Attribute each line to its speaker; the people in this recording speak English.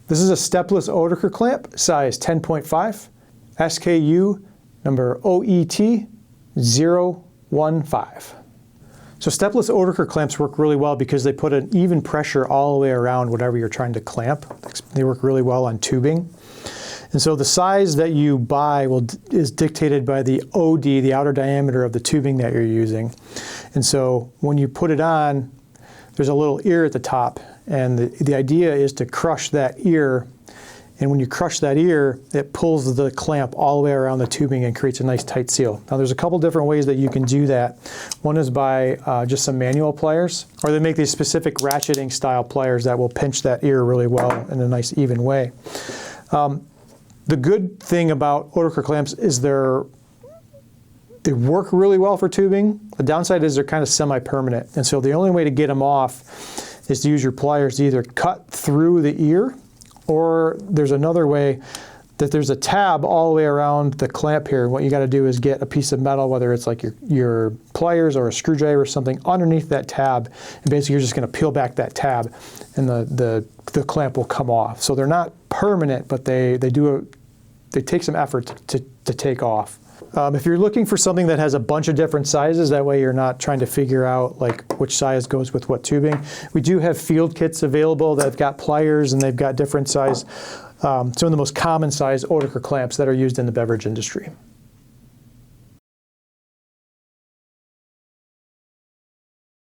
Speaker 1: This is a stepless Oetiker clamp, size 10.5, SKU number OET105. So stepless Oetiker clamps work really well because they put an even pressure all the way around whatever you're trying to clamp. They work really well on tubing. And so the size that you buy is dictated by the OD, the outer diameter of the tubing that you're using. And so when you put it on, there's a little ear at the top, and the idea is to crush that ear. And when you crush that ear, it pulls the clamp all the way around the tubing and creates a nice tight seal. Now there's a couple different ways that you can do that. One is by just some manual pliers, or they make these specific ratcheting style pliers that will pinch that ear really well in a nice even way. The good thing about Oetiker clamps is they work really well for tubing. The downside is they're kind of semi-permanent. And so the only way to get them off is to use your pliers to either cut through the ear, or there's another way that there's a tab all the way around the clamp here. What you got to do is get a piece of metal, whether it's like your pliers or a screwdriver or something, underneath that tab. And basically you're just going to peel back that tab and the clamp will come off. So they're not permanent, but they take some effort to take off. If you're looking for something that has a bunch of different sizes, that way you're not trying to figure out like which size goes with what tubing. We do have field kits available that have got pliers and they've got different size, some of the most common size Oetiker clamps that are used in the beverage industry.